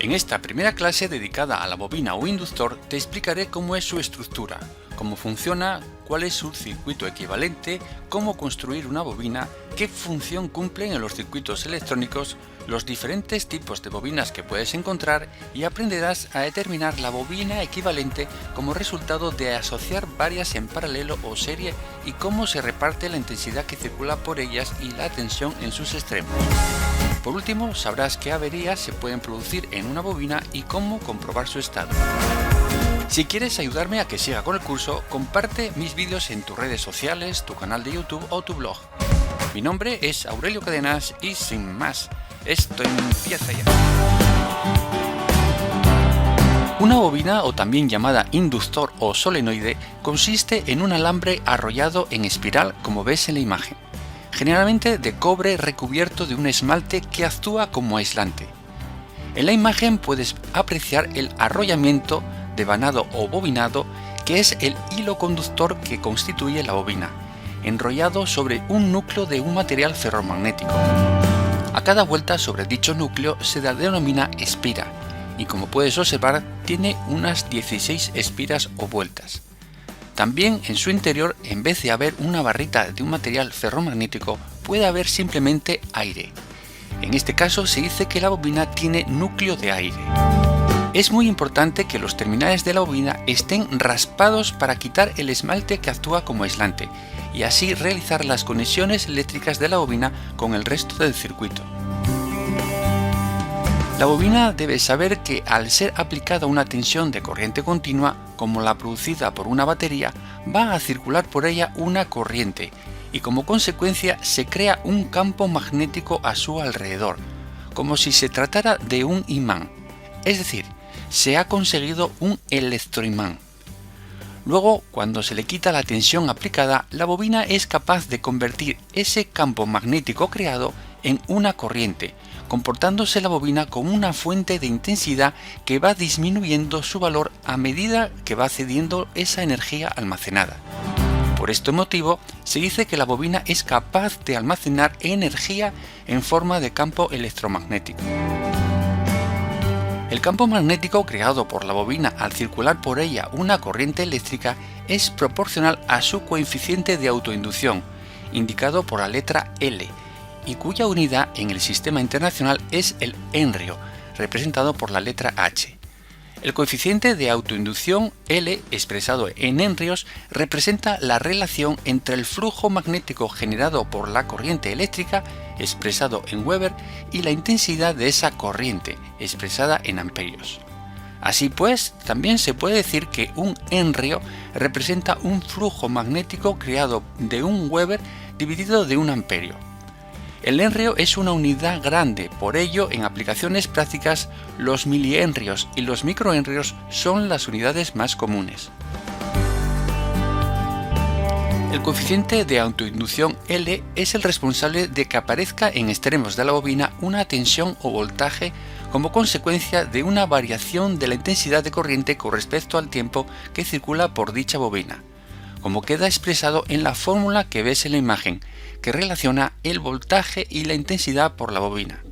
En esta primera clase dedicada a la bobina o inductor te explicaré cómo es su estructura, cómo funciona, cuál es su circuito equivalente, cómo construir una bobina, qué función cumplen en los circuitos electrónicos, los diferentes tipos de bobinas que puedes encontrar y aprenderás a determinar la bobina equivalente como resultado de asociar varias en paralelo o serie y cómo se reparte la intensidad que circula por ellas y la tensión en sus extremos. Por último, sabrás qué averías se pueden producir en una bobina y cómo comprobar su estado. Si quieres ayudarme a que siga con el curso, comparte mis vídeos en tus redes sociales, tu canal de YouTube o tu blog. Mi nombre es Aurelio Cadenas y sin más, esto empieza ya. Una bobina, o también llamada inductor o solenoide, consiste en un alambre arrollado en espiral como ves en la imagen, generalmente de cobre recubierto de un esmalte que actúa como aislante. En la imagen puedes apreciar el arrollamiento, devanado o bobinado, que es el hilo conductor que constituye la bobina, enrollado sobre un núcleo de un material ferromagnético. A cada vuelta sobre dicho núcleo se denomina espira, y como puedes observar tiene unas 16 espiras o vueltas. También en su interior, en vez de haber una barrita de un material ferromagnético, puede haber simplemente aire. En este caso se dice que la bobina tiene núcleo de aire. Es muy importante que los terminales de la bobina estén raspados para quitar el esmalte que actúa como aislante y así realizar las conexiones eléctricas de la bobina con el resto del circuito. La bobina debe saber que al ser aplicada una tensión de corriente continua, como la producida por una batería, va a circular por ella una corriente y como consecuencia se crea un campo magnético a su alrededor, como si se tratara de un imán, es decir, se ha conseguido un electroimán. Luego, cuando se le quita la tensión aplicada, la bobina es capaz de convertir ese campo magnético creado en una corriente, comportándose la bobina como una fuente de intensidad que va disminuyendo su valor a medida que va cediendo esa energía almacenada. Por este motivo, se dice que la bobina es capaz de almacenar energía en forma de campo electromagnético. El campo magnético creado por la bobina al circular por ella una corriente eléctrica es proporcional a su coeficiente de autoinducción, indicado por la letra L, y cuya unidad en el sistema internacional es el henrio, representado por la letra H. El coeficiente de autoinducción L, expresado en henrios, representa la relación entre el flujo magnético generado por la corriente eléctrica, expresado en Weber, y la intensidad de esa corriente, expresada en amperios. Así pues, también se puede decir que un henrio representa un flujo magnético creado de un Weber dividido de un amperio. El henrio es una unidad grande, por ello en aplicaciones prácticas los milihenrios y los microhenrios son las unidades más comunes. El coeficiente de autoinducción L es el responsable de que aparezca en extremos de la bobina una tensión o voltaje como consecuencia de una variación de la intensidad de corriente con respecto al tiempo que circula por dicha bobina, como queda expresado en la fórmula que ves en la imagen, que relaciona el voltaje y la intensidad por la bobina.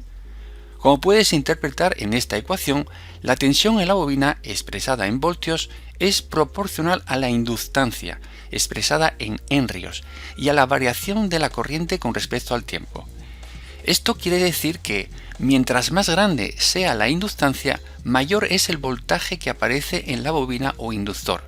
Como puedes interpretar en esta ecuación, la tensión en la bobina, expresada en voltios, es proporcional a la inductancia, expresada en henrios, y a la variación de la corriente con respecto al tiempo. Esto quiere decir que, mientras más grande sea la inductancia, mayor es el voltaje que aparece en la bobina o inductor.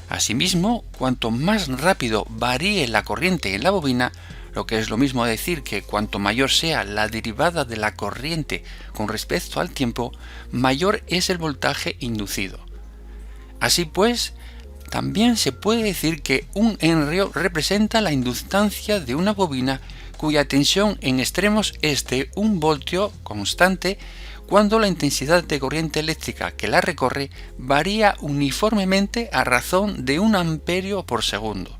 Asimismo, cuanto más rápido varíe la corriente en la bobina, lo que es lo mismo decir que cuanto mayor sea la derivada de la corriente con respecto al tiempo, mayor es el voltaje inducido. Así pues, también se puede decir que un henrio representa la inductancia de una bobina cuya tensión en extremos es de 1 voltio constante cuando la intensidad de corriente eléctrica que la recorre varía uniformemente a razón de 1 amperio por segundo.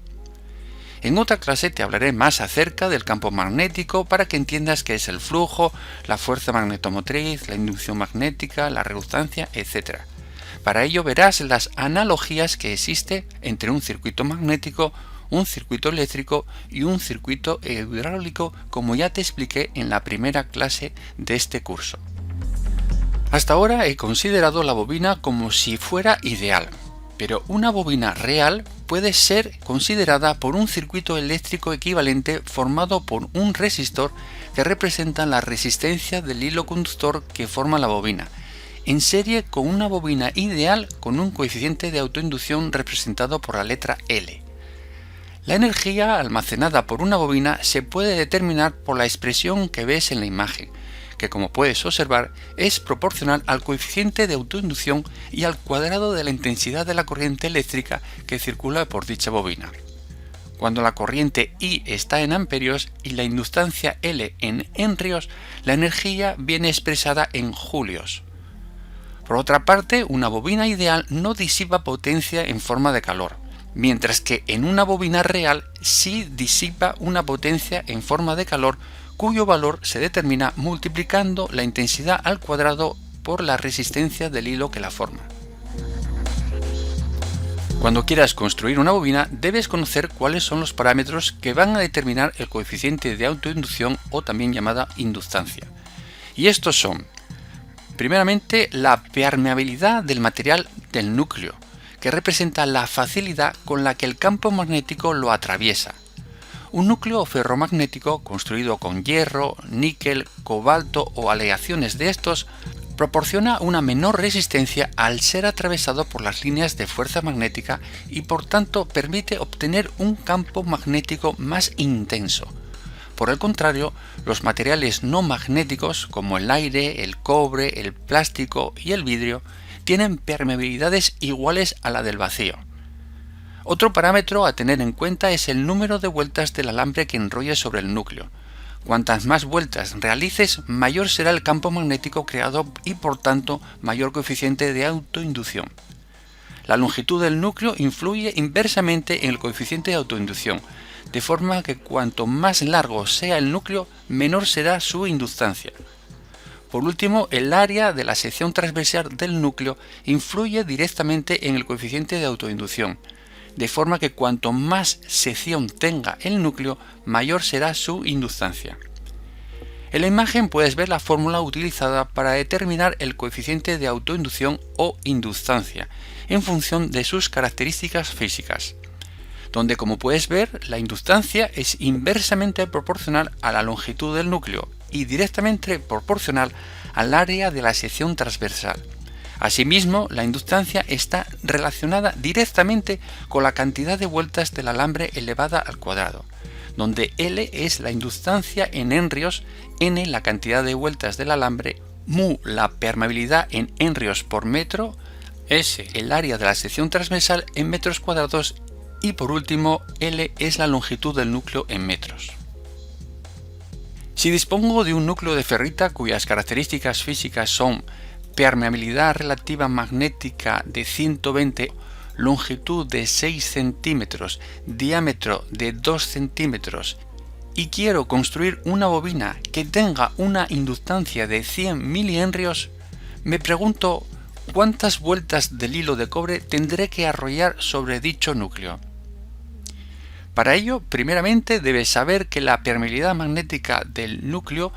En otra clase te hablaré más acerca del campo magnético para que entiendas qué es el flujo, la fuerza magnetomotriz, la inducción magnética, la reluctancia, etc. Para ello verás las analogías que existen entre un circuito magnético, un circuito eléctrico y un circuito hidráulico, como ya te expliqué en la primera clase de este curso. Hasta ahora he considerado la bobina como si fuera ideal, pero una bobina real puede ser considerada por un circuito eléctrico equivalente formado por un resistor que representa la resistencia del hilo conductor que forma la bobina, en serie con una bobina ideal con un coeficiente de autoinducción representado por la letra L. La energía almacenada por una bobina se puede determinar por la expresión que ves en la imagen, que como puedes observar es proporcional al coeficiente de autoinducción y al cuadrado de la intensidad de la corriente eléctrica que circula por dicha bobina. Cuando la corriente I está en amperios y la inductancia L en henrios, la energía viene expresada en julios. Por otra parte, una bobina ideal no disipa potencia en forma de calor, mientras que en una bobina real sí disipa una potencia en forma de calor, cuyo valor se determina multiplicando la intensidad al cuadrado por la resistencia del hilo que la forma. Cuando quieras construir una bobina, debes conocer cuáles son los parámetros que van a determinar el coeficiente de autoinducción o también llamada inductancia. Y estos son, primeramente, la permeabilidad del material del núcleo, que representa la facilidad con la que el campo magnético lo atraviesa. Un núcleo ferromagnético construido con hierro, níquel, cobalto o aleaciones de estos proporciona una menor resistencia al ser atravesado por las líneas de fuerza magnética y por tanto permite obtener un campo magnético más intenso. Por el contrario, los materiales no magnéticos como el aire, el cobre, el plástico y el vidrio tienen permeabilidades iguales a la del vacío. Otro parámetro a tener en cuenta es el número de vueltas del alambre que enrolles sobre el núcleo. Cuantas más vueltas realices, mayor será el campo magnético creado y por tanto mayor coeficiente de autoinducción. La longitud del núcleo influye inversamente en el coeficiente de autoinducción, de forma que cuanto más largo sea el núcleo, menor será su inductancia. Por último, el área de la sección transversal del núcleo influye directamente en el coeficiente de autoinducción, de forma que cuanto más sección tenga el núcleo, mayor será su inductancia. En la imagen puedes ver la fórmula utilizada para determinar el coeficiente de autoinducción o inductancia, en función de sus características físicas, donde, como puedes ver, la inductancia es inversamente proporcional a la longitud del núcleo y directamente proporcional al área de la sección transversal. Asimismo, la inductancia está relacionada directamente con la cantidad de vueltas del alambre elevada al cuadrado, donde L es la inductancia en henrios, N la cantidad de vueltas del alambre, mu la permeabilidad en henrios por metro, S el área de la sección transversal en metros cuadrados y por último L es la longitud del núcleo en metros. Si dispongo de un núcleo de ferrita cuyas características físicas son permeabilidad relativa magnética de 120, longitud de 6 centímetros, diámetro de 2 centímetros y quiero construir una bobina que tenga una inductancia de 100 milihenrios, me pregunto cuántas vueltas del hilo de cobre tendré que arrollar sobre dicho núcleo. Para ello, primeramente debes saber que la permeabilidad magnética del núcleo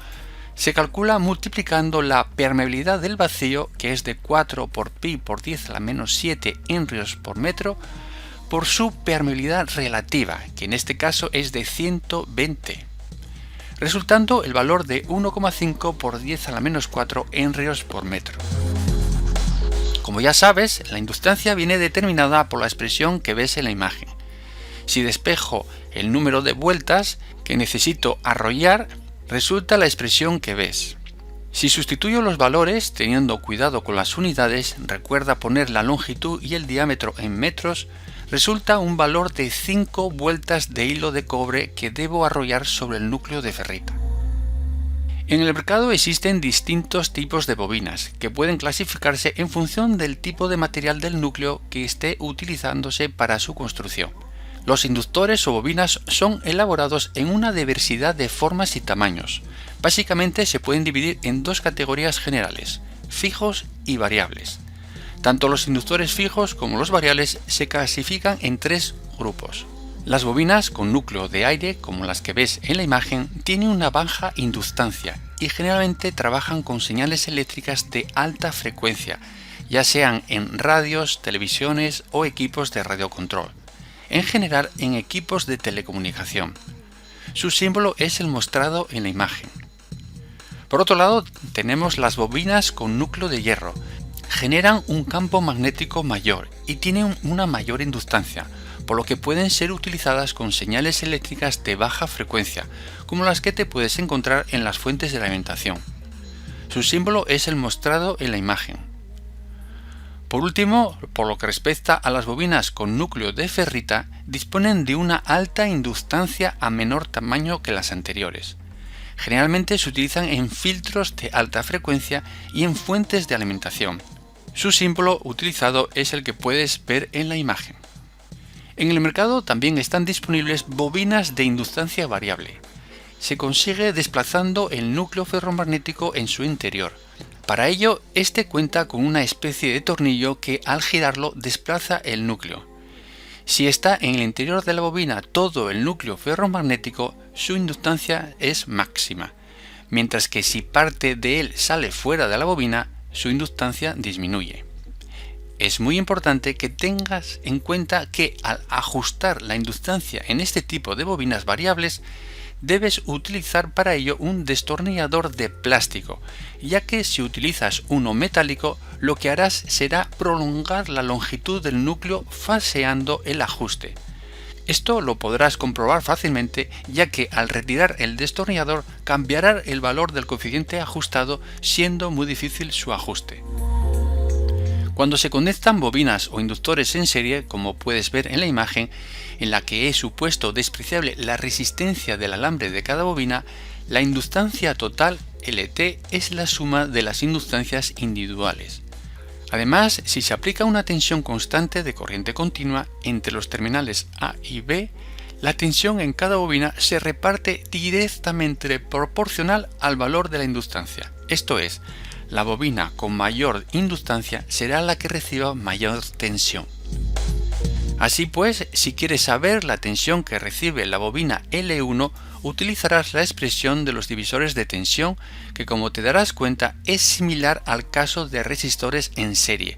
se calcula multiplicando la permeabilidad del vacío, que es de 4 por pi por 10 a la menos 7 henrios por metro, por su permeabilidad relativa, que en este caso es de 120, resultando el valor de 1,5 por 10 a la menos 4 henrios por metro. Como ya sabes, la inductancia viene determinada por la expresión que ves en la imagen. Si despejo el número de vueltas que necesito arrollar, resulta la expresión que ves. Si sustituyo los valores, teniendo cuidado con las unidades, recuerda poner la longitud y el diámetro en metros, resulta un valor de 5 vueltas de hilo de cobre que debo arrollar sobre el núcleo de ferrita. En el mercado existen distintos tipos de bobinas, que pueden clasificarse en función del tipo de material del núcleo que esté utilizándose para su construcción. Los inductores o bobinas son elaborados en una diversidad de formas y tamaños. Básicamente se pueden dividir en dos categorías generales, fijos y variables. Tanto los inductores fijos como los variables se clasifican en tres grupos. Las bobinas con núcleo de aire, como las que ves en la imagen, tienen una baja inductancia y generalmente trabajan con señales eléctricas de alta frecuencia, ya sean en radios, televisiones o equipos de radiocontrol, en general en equipos de telecomunicación. Su símbolo es el mostrado en la imagen. Por otro lado, tenemos las bobinas con núcleo de hierro. Generan un campo magnético mayor y tienen una mayor inductancia, por lo que pueden ser utilizadas con señales eléctricas de baja frecuencia, como las que te puedes encontrar en las fuentes de alimentación. Su símbolo es el mostrado en la imagen. Por último, por lo que respecta a las bobinas con núcleo de ferrita, disponen de una alta inductancia a menor tamaño que las anteriores. Generalmente se utilizan en filtros de alta frecuencia y en fuentes de alimentación. Su símbolo utilizado es el que puedes ver en la imagen. En el mercado también están disponibles bobinas de inductancia variable. Se consigue desplazando el núcleo ferromagnético en su interior. Para ello, este cuenta con una especie de tornillo que al girarlo desplaza el núcleo. Si está en el interior de la bobina todo el núcleo ferromagnético, su inductancia es máxima, mientras que si parte de él sale fuera de la bobina, su inductancia disminuye. Es muy importante que tengas en cuenta que al ajustar la inductancia en este tipo de bobinas variables, debes utilizar para ello un destornillador de plástico, ya que si utilizas uno metálico, lo que harás será prolongar la longitud del núcleo falseando el ajuste. Esto lo podrás comprobar fácilmente, ya que al retirar el destornillador cambiará el valor del coeficiente ajustado, siendo muy difícil su ajuste. Cuando se conectan bobinas o inductores en serie, como puedes ver en la imagen, en la que he supuesto despreciable la resistencia del alambre de cada bobina, la inductancia total, LT, es la suma de las inductancias individuales. Además, si se aplica una tensión constante de corriente continua entre los terminales A y B, la tensión en cada bobina se reparte directamente proporcional al valor de la inductancia. Esto es, la bobina con mayor inductancia será la que reciba mayor tensión. Así pues, si quieres saber la tensión que recibe la bobina L1, utilizarás la expresión de los divisores de tensión, que como te darás cuenta es similar al caso de resistores en serie.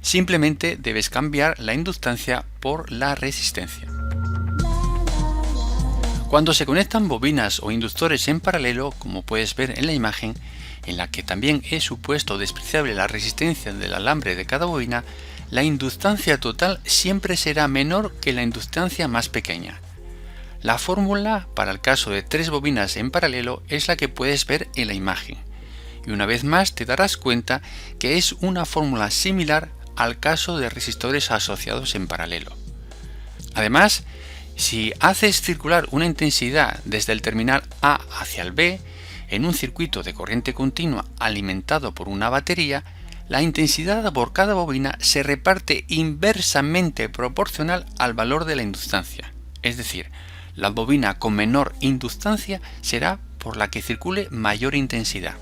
Simplemente debes cambiar la inductancia por la resistencia. Cuando se conectan bobinas o inductores en paralelo, como puedes ver en la imagen, en la que también he supuesto despreciable la resistencia del alambre de cada bobina, la inductancia total siempre será menor que la inductancia más pequeña. La fórmula para el caso de 3 bobinas en paralelo es la que puedes ver en la imagen, y una vez más te darás cuenta que es una fórmula similar al caso de resistores asociados en paralelo. Además, si haces circular una intensidad desde el terminal A hacia el B, en un circuito de corriente continua alimentado por una batería, la intensidad por cada bobina se reparte inversamente proporcional al valor de la inductancia. Es decir, la bobina con menor inductancia será por la que circule mayor intensidad.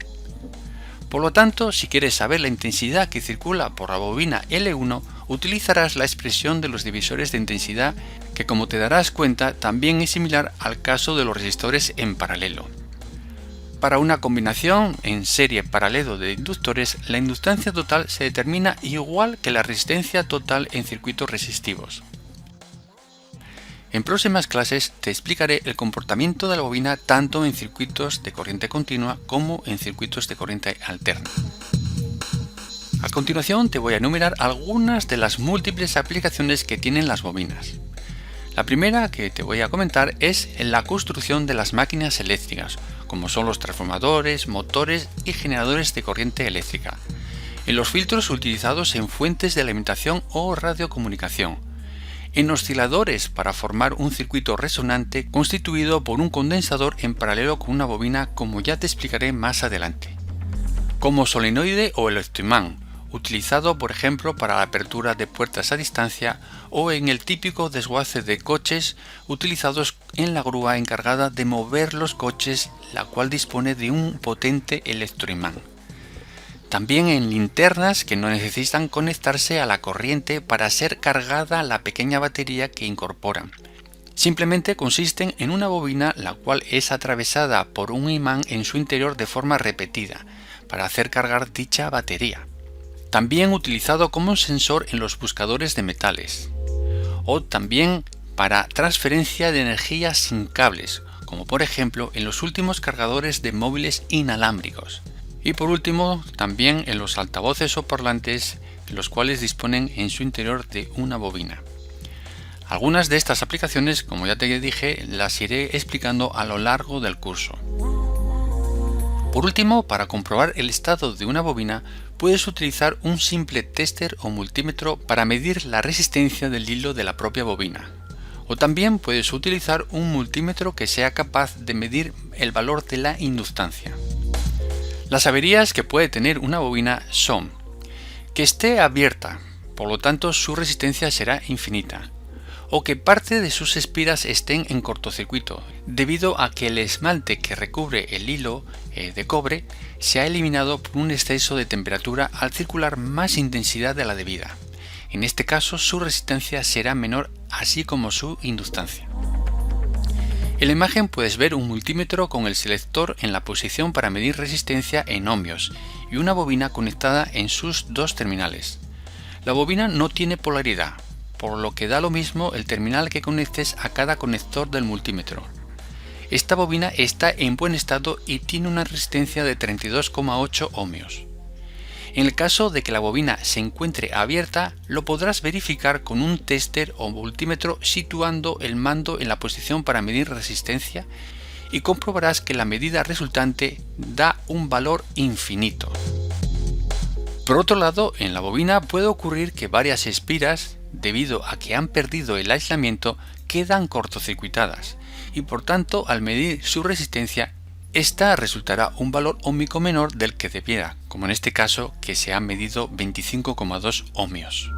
Por lo tanto, si quieres saber la intensidad que circula por la bobina L1, utilizarás la expresión de los divisores de intensidad, que como te darás cuenta también es similar al caso de los resistores en paralelo. Para una combinación en serie paralelo de inductores, la inductancia total se determina igual que la resistencia total en circuitos resistivos. En próximas clases te explicaré el comportamiento de la bobina tanto en circuitos de corriente continua como en circuitos de corriente alterna. A continuación te voy a enumerar algunas de las múltiples aplicaciones que tienen las bobinas. La primera que te voy a comentar es en la construcción de las máquinas eléctricas, como son los transformadores, motores y generadores de corriente eléctrica, en los filtros utilizados en fuentes de alimentación o radiocomunicación, en osciladores para formar un circuito resonante constituido por un condensador en paralelo con una bobina, como ya te explicaré más adelante, como solenoide o electroimán, utilizado por ejemplo para la apertura de puertas a distancia, o en el típico desguace de coches utilizados en la grúa encargada de mover los coches, la cual dispone de un potente electroimán. También en linternas que no necesitan conectarse a la corriente para ser cargada la pequeña batería que incorporan. Simplemente consisten en una bobina la cual es atravesada por un imán en su interior de forma repetida para hacer cargar dicha batería. También utilizado como un sensor en los buscadores de metales, o también para transferencia de energía sin cables, como por ejemplo en los últimos cargadores de móviles inalámbricos. Y por último, también en los altavoces o parlantes, los cuales disponen en su interior de una bobina. Algunas de estas aplicaciones, como ya te dije, las iré explicando a lo largo del curso. Por último, para comprobar el estado de una bobina, puedes utilizar un simple tester o multímetro para medir la resistencia del hilo de la propia bobina. O también puedes utilizar un multímetro que sea capaz de medir el valor de la inductancia. Las averías que puede tener una bobina son que esté abierta, por lo tanto su resistencia será infinita, o que parte de sus espiras estén en cortocircuito, debido a que el esmalte que recubre el hilo de cobre se ha eliminado por un exceso de temperatura al circular más intensidad de la debida. En este caso su resistencia será menor, así como su inductancia. En la imagen puedes ver un multímetro con el selector en la posición para medir resistencia en ohmios y una bobina conectada en sus dos terminales. La bobina no tiene polaridad, por lo que da lo mismo el terminal que conectes a cada conector del multímetro. Esta bobina está en buen estado y tiene una resistencia de 32,8 ohmios. En el caso de que la bobina se encuentre abierta, lo podrás verificar con un tester o multímetro situando el mando en la posición para medir resistencia y comprobarás que la medida resultante da un valor infinito. Por otro lado, en la bobina puede ocurrir que varias espiras, debido a que han perdido el aislamiento, quedan cortocircuitadas y por tanto al medir su resistencia, esta resultará un valor óhmico menor del que debiera, como en este caso que se ha medido 25,2 ohmios.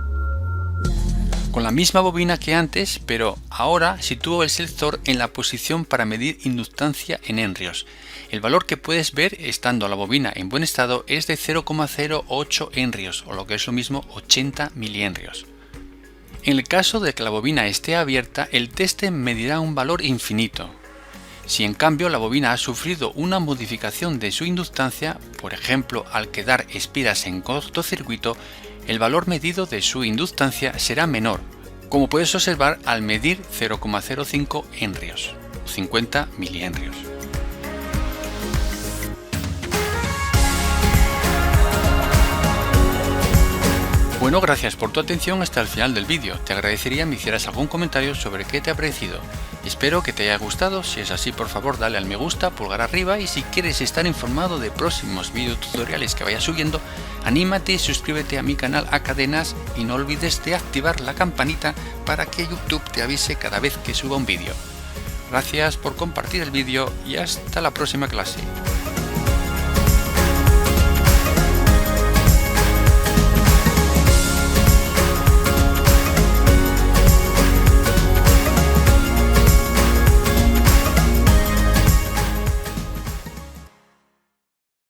Con la misma bobina que antes, pero ahora sitúo el selector en la posición para medir inductancia en henrios. El valor que puedes ver estando la bobina en buen estado es de 0,08 henrios, o lo que es lo mismo 80 milihenrios. En el caso de que la bobina esté abierta, el tester medirá un valor infinito. Si en cambio la bobina ha sufrido una modificación de su inductancia, por ejemplo al quedar espiras en cortocircuito, el valor medido de su inductancia será menor, como puedes observar al medir 0,05 henrios, 50 milihenrios. Bueno, gracias por tu atención hasta el final del vídeo. Te agradecería me hicieras algún comentario sobre qué te ha parecido. Espero que te haya gustado. Si es así, por favor dale al me gusta, pulgar arriba, y si quieres estar informado de próximos videotutoriales que vaya subiendo, anímate y suscríbete a mi canal A Cadenas y no olvides de activar la campanita para que YouTube te avise cada vez que suba un vídeo. Gracias por compartir el vídeo y hasta la próxima clase.